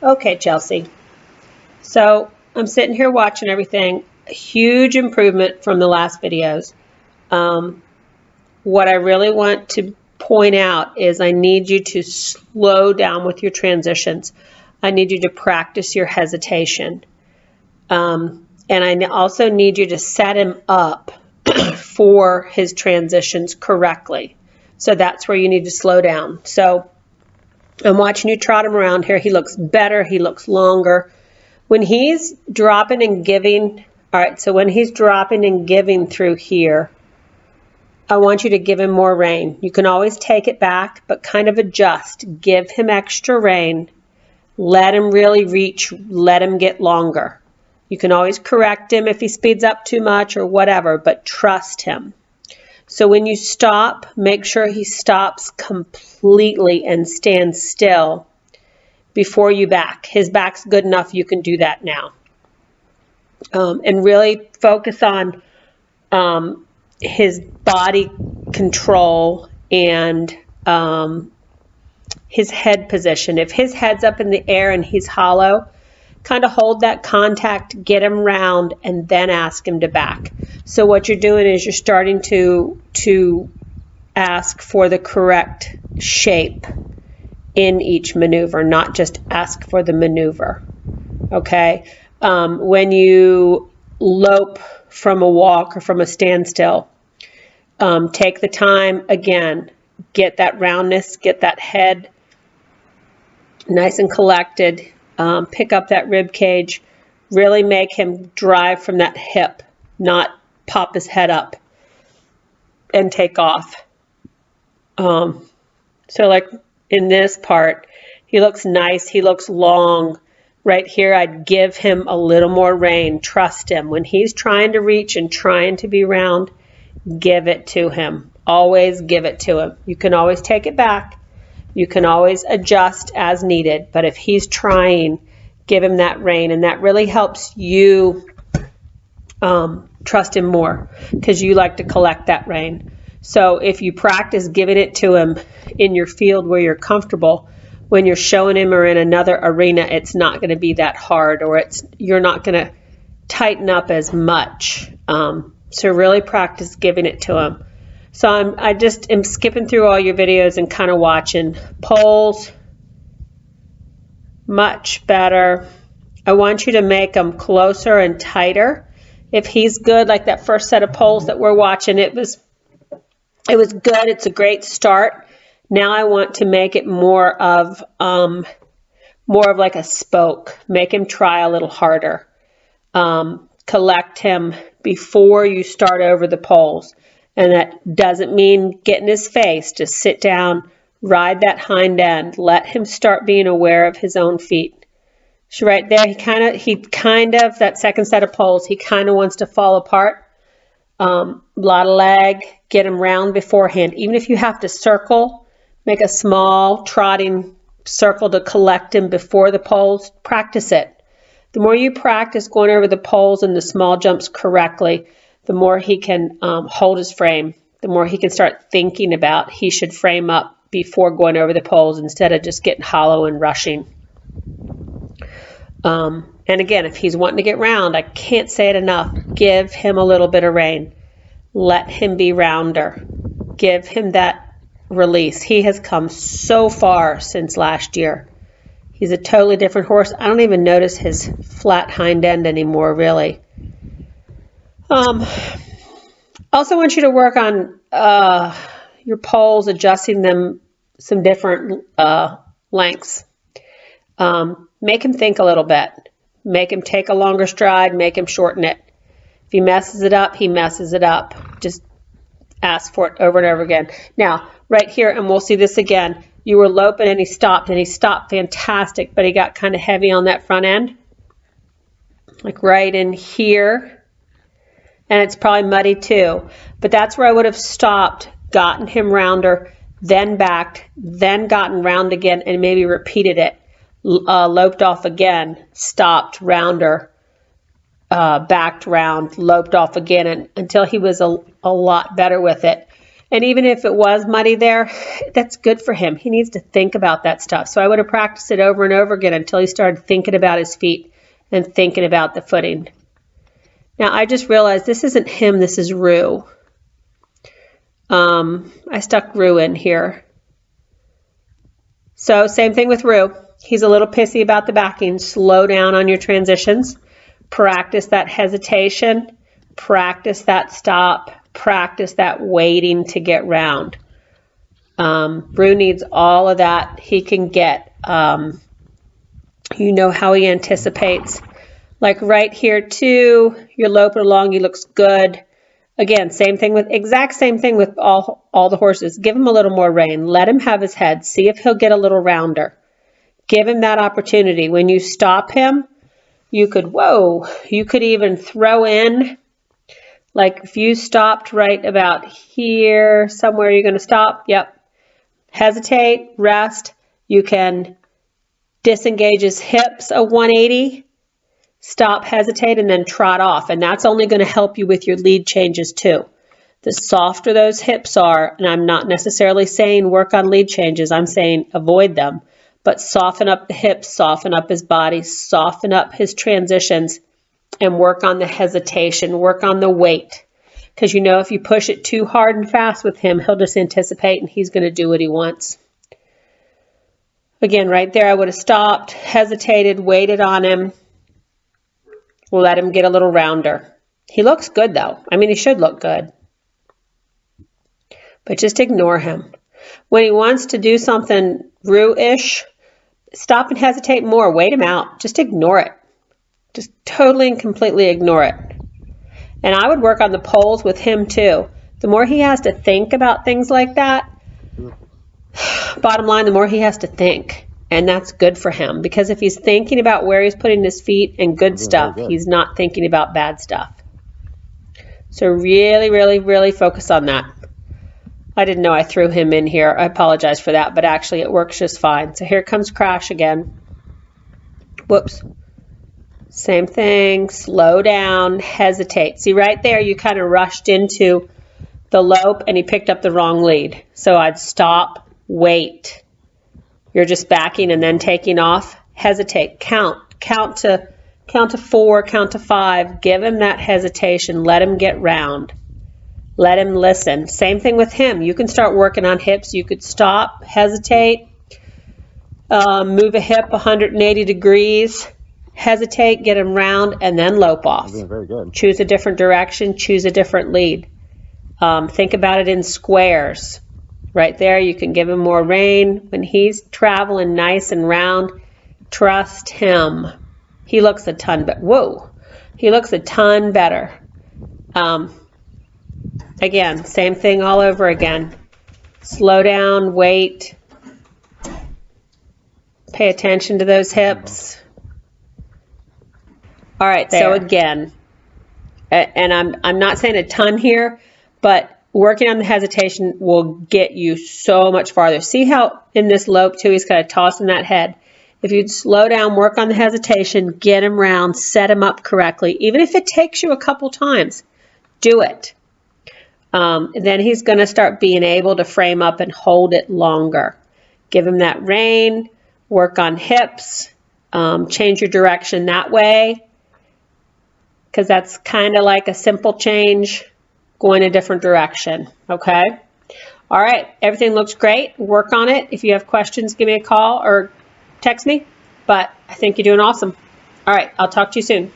Okay, Chelsea. So I'm sitting here watching everything. A huge improvement from the last videos. What I really want to point out is I need you to slow down with your transitions. I need you to practice your hesitation. And I also need you to set him up for his transitions correctly. So that's where you need to slow down. So I'm watching you trot him around here. He looks better. He looks longer. When he's dropping and giving, all right, so when he's dropping and giving through here, I want you to give him more rein. You can always take it back, but kind of adjust. Give him extra rein. Let him really reach. Let him get longer. You can always correct him if he speeds up too much or whatever, but trust him. So when you stop, make sure he stops completely and stands still before you back. His back's good enough, you can do that now. And really focus on his body control and his head position. If his head's up in the air and he's hollow, kind of hold that contact, get him round, and then ask him to back. So what you're doing is you're starting to ask for the correct shape in each maneuver, not just ask for the maneuver. Okay? When you lope from a walk or from a standstill, take the time again, get that roundness, get that head nice and collected, pick up that rib cage, really make him drive from that hip, not pop his head up and take off. So like in this part, he looks nice, he looks long. Right here, I'd give him a little more rein. Trust him. When he's trying to reach and trying to be round, give it to him. Always give it to him. You can always take it back. You can always adjust as needed. But if he's trying, give him that rein. And that really helps you trust him more because you like to collect that rein. So if you practice giving it to him in your field where you're comfortable, when you're showing him or in another arena, it's not going to be that hard, or you're not going to tighten up as much. So really practice giving it to him. So I just am skipping through all your videos and kind of watching. Poles, much better. I want you to make them closer and tighter. If he's good, like that first set of poles that we're watching, it was good. It's a great start. Now I want to make it more of like a spoke. Make him try a little harder. Collect him before you start over the poles. And that doesn't mean get in his face. Just sit down, ride that hind end. Let him start being aware of his own feet. So right there, he kind of that second set of poles, he kind of wants to fall apart. A lot of leg, get him round beforehand. Even if you have to circle, make a small trotting circle to collect him before the poles. Practice it. The more you practice going over the poles and the small jumps correctly, the more he can hold his frame, the more he can start thinking about he should frame up before going over the poles instead of just getting hollow and rushing. And again, if he's wanting to get round, I can't say it enough, give him a little bit of rein. Let him be rounder. Give him that release. He has come so far since last year. He's a totally different horse. I don't even notice his flat hind end anymore, really. Also want you to work on your poles, adjusting them some different lengths. Make him think a little bit. Make him take a longer stride. Make him shorten it. If he messes it up, he messes it up. Just ask for it over and over again. Now, right here, and we'll see this again, you were loping and he stopped fantastic, but he got kind of heavy on that front end. Like right in here. And it's probably muddy too. But that's where I would have stopped, gotten him rounder, then backed, then gotten round again, and maybe repeated it. Loped off again, stopped, rounder, backed round, loped off again until he was a lot better with it. And even if it was muddy there, that's good for him. He needs to think about that stuff. So I would have practiced it over and over again until he started thinking about his feet and thinking about the footing. Now I just realized this isn't him, this is Rue. I stuck Rue in here. So same thing with Rue. He's a little pissy about the backing. Slow down on your transitions. Practice that hesitation. Practice that stop. Practice that waiting to get round. Rue needs all of that he can get. You know how he anticipates. Like right here too, you're loping along, he looks good. Again, exact same thing with all the horses. Give him a little more rein. Let him have his head. See if he'll get a little rounder. Give him that opportunity. When you stop him, you could even throw in, like if you stopped right about here, somewhere you're going to stop. Yep. Hesitate, rest. You can disengage his hips a 180. Stop, hesitate, and then trot off. And that's only going to help you with your lead changes too. The softer those hips are, and I'm not necessarily saying work on lead changes, I'm saying avoid them, but soften up the hips, soften up his body, soften up his transitions, and work on the hesitation, work on the weight. Because you know if you push it too hard and fast with him, he'll just anticipate and he's going to do what he wants. Again, right there I would have stopped, hesitated, waited on him. We'll let him get a little rounder. He looks good though. I mean, he should look good. But just ignore him. When he wants to do something Rue-ish, stop and hesitate more. Wait him out. Just ignore it. Just totally and completely ignore it. And I would work on the poles with him too. The more he has to think about things like that, bottom line, the more he has to think. And that's good for him, because if he's thinking about where he's putting his feet and good stuff, he's not thinking about bad stuff. So really, really, really focus on that. I didn't know I threw him in here. I apologize for that, but actually it works just fine. So here comes Crash again. Whoops. Same thing. Slow down, hesitate. See right there, you kind of rushed into the lope and he picked up the wrong lead. So I'd stop, wait. You're just backing and then taking off. Hesitate. Count to 4, count to 5. Give him that hesitation. Let him get round. Let him listen. Same thing with him. You can start working on hips. You could stop, hesitate, move a hip 180 degrees, hesitate, get him round, and then lope off. Very good. Choose a different direction. Choose a different lead. Think about it in squares. Right there, you can give him more rein. When he's traveling nice and round, trust him. He looks a ton better. Whoa, he looks a ton better. Again, same thing all over again. Slow down, wait. Pay attention to those hips. All right, there. So again, and I'm not saying a ton here, but working on the hesitation will get you so much farther. See how in this lope too, he's kind of tossing that head. If you'd slow down, work on the hesitation, get him round, set him up correctly, even if it takes you a couple times, do it. Then he's going to start being able to frame up and hold it longer. Give him that rein, work on hips, change your direction that way, because that's kind of like a simple change. Going a different direction, okay? All right, everything looks great. Work on it. If you have questions, give me a call or text me, but I think you're doing awesome. All right, I'll talk to you soon.